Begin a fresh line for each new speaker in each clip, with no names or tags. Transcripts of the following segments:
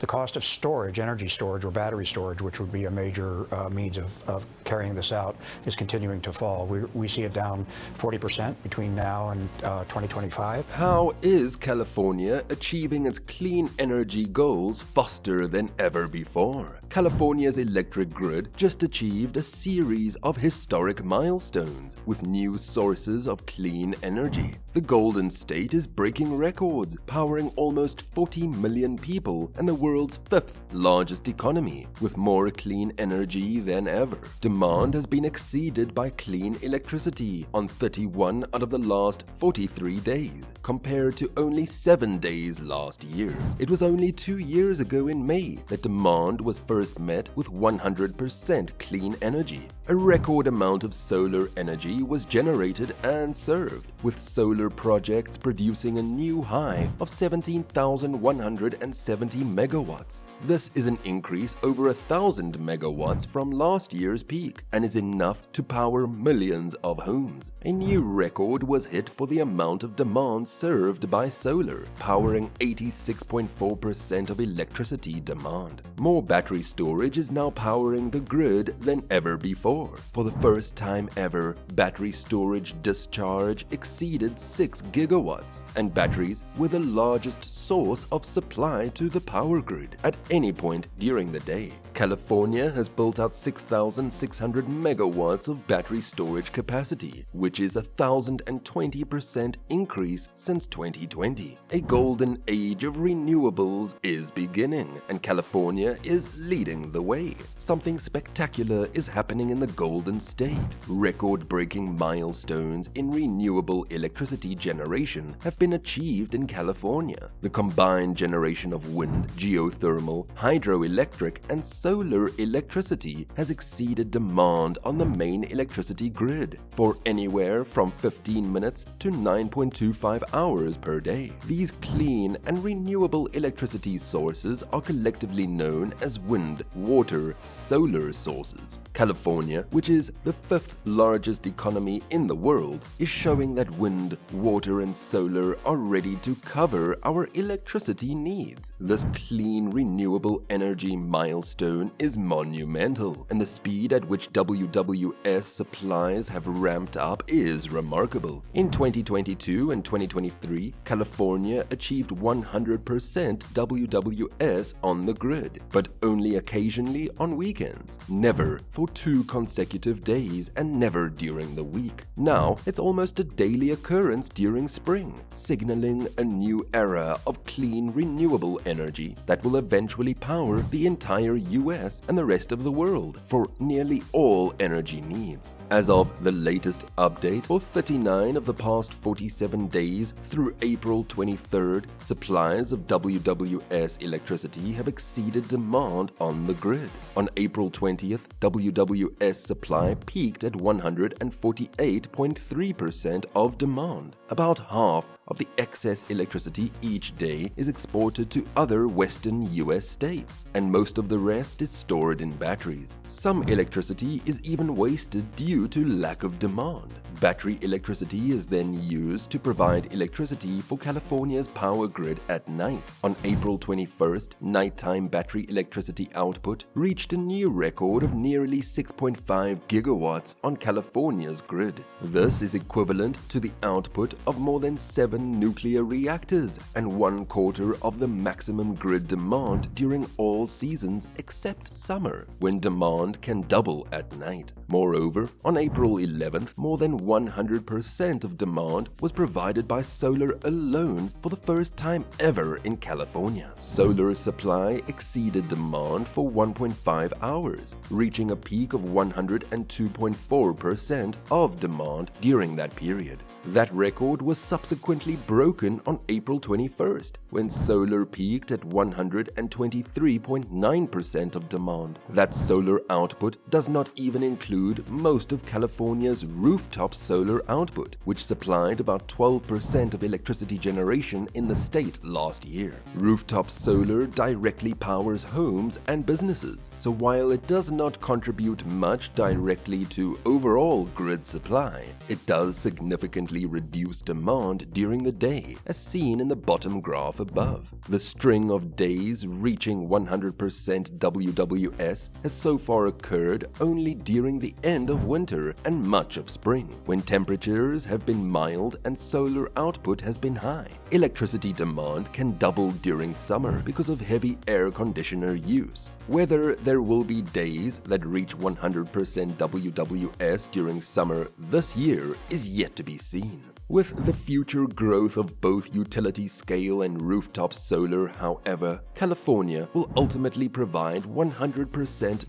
The cost of storage, energy storage or battery storage, which would be a major means of carrying this out, is continuing to fall. We see it down 40% between now and 2025.
How is California achieving its clean energy goals faster than ever before? California's electric grid just achieved a series of historic milestones with new sources of clean energy. The Golden State is breaking records, powering almost 40 million people and the world's fifth largest economy, with more clean energy than ever. Demand has been exceeded by clean electricity on 31 out of the last 43 days, compared to only 7 days last year. It was only 2 years ago in May that demand was first met with 100% clean energy. A record amount of solar energy was generated and served, with solar projects producing a new high of 17,170 megawatts. This is an increase over 1,000 megawatts from last year's peak and is enough to power millions of homes. A new record was hit for the amount of demand served by solar, powering 86.4% of electricity demand. More battery storage is now powering the grid than ever before. For the first time ever, battery storage discharge exceeded 6 gigawatts, and batteries were the largest source of supply to the power grid at any point during the day. California has built out 6,600 megawatts of battery storage capacity, which is a 1,020% increase since 2020. A golden age of renewables is beginning, and California is leading the way. Something spectacular is happening in the Golden State. Record-breaking milestones in renewable electricity generation have been achieved in California. The combined generation of wind, geothermal, hydroelectric, and solar electricity has exceeded demand on the main electricity grid for anywhere from 15 minutes to 9.25 hours per day. These clean and renewable electricity sources are collectively known as wind, water, solar sources. California, which is the fifth largest economy in the world, is showing that wind, water, and solar are ready to cover our electricity needs. This clean, renewable energy milestone is monumental, and the speed at which WWS supplies have ramped up is remarkable. In 2022 and 2023, California achieved 100% WWS on the grid, but only occasionally on weekends, never for 2 consecutive days, and never during the week. Now, it's almost a daily occurrence during spring, signaling a new era of clean, renewable energy that will eventually power the entire US and the rest of the world for nearly all energy needs. As of the latest update, for 39 of the past 47 days through April 23rd, supplies of WWS electricity have exceeded demand on the grid. On April 20th, WWS supply peaked at 148.3% of demand. About half of the excess electricity each day is exported to other western US states, and most of the rest is stored in batteries. Some electricity is even wasted due to lack of demand. Battery electricity is then used to provide electricity for California's power grid at night. On April 21st, nighttime battery electricity output reached a new record of nearly 6.5 gigawatts on California's grid. This is equivalent to the output of more than 7 nuclear reactors and 1/4 of the maximum grid demand during all seasons except summer, when demand can double at night. Moreover, on April 11th, more than 100% of demand was provided by solar alone for the first time ever in California. Solar supply exceeded demand for 1.5 hours, reaching a peak of 102.4% of demand during that period. That record was subsequently broken on April 21st, when solar peaked at 123.9% of demand. That solar output does not even include most of of California's rooftop solar output, which supplied about 12% of electricity generation in the state last year. Rooftop solar directly powers homes and businesses, so while it does not contribute much directly to overall grid supply, it does significantly reduce demand during the day, as seen in the bottom graph above. The string of days reaching 100% WWS has so far occurred only during the end of winter and much of spring, when temperatures have been mild and solar output has been high. Electricity demand can double during summer because of heavy air conditioner use. Whether there will be days that reach 100% WWS during summer this year is yet to be seen. With the future growth of both utility-scale and rooftop solar, however, California will ultimately provide 100%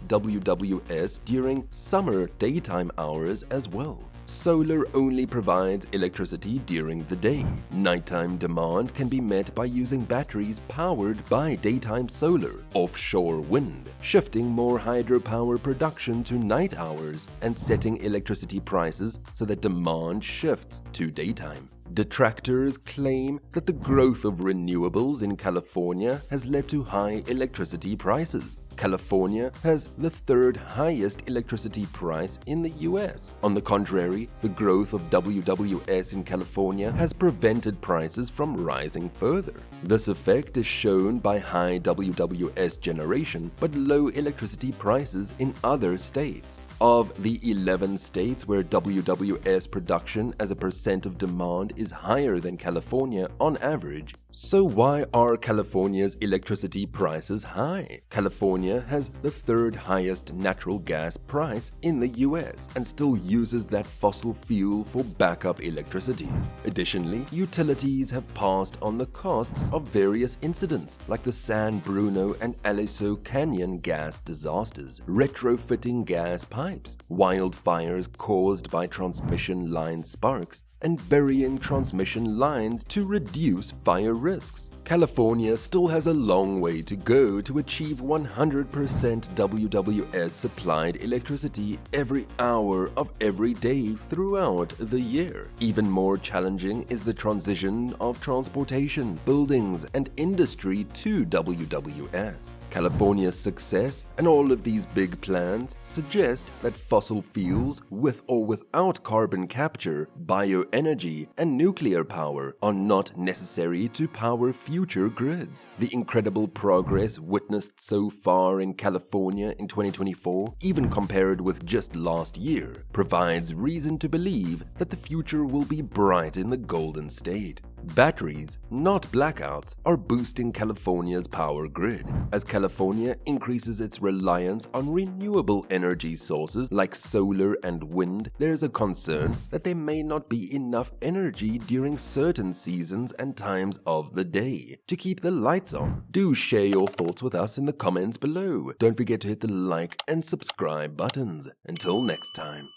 WWS during summer daytime hours as well. Solar only provides electricity during the day. Nighttime demand can be met by using batteries powered by daytime solar, offshore wind, shifting more hydropower production to night hours, and setting electricity prices so that demand shifts to daytime. Detractors claim that the growth of renewables in California has led to high electricity prices. California has the third highest electricity price in the US. On the contrary, the growth of WWS in California has prevented prices from rising further. This effect is shown by high WWS generation but low electricity prices in other states. Of the 11 states where WWS production as a percent of demand is higher than California on average, so why are California's electricity prices high? California has the third highest natural gas price in the US and still uses that fossil fuel for backup electricity. Additionally, utilities have passed on the costs of various incidents like the San Bruno and Aliso Canyon gas disasters, retrofitting gas pipes, wildfires caused by transmission line sparks, and burying transmission lines to reduce fire risks. California still has a long way to go to achieve 100% WWS supplied electricity every hour of every day throughout the year. Even more challenging is the transition of transportation, buildings, and industry to WWS. California's success and all of these big plans suggest that fossil fuels, with or without carbon capture, bioenergy, and nuclear power, are not necessary to power future grids. The incredible progress witnessed so far in California in 2024, even compared with just last year, provides reason to believe that the future will be bright in the Golden State. Batteries, not blackouts, are boosting California's power grid. As California increases its reliance on renewable energy sources like solar and wind, there is a concern that there may not be enough energy during certain seasons and times of the day to keep the lights on. Do share your thoughts with us in the comments below. Don't forget to hit the like and subscribe buttons. Until next time.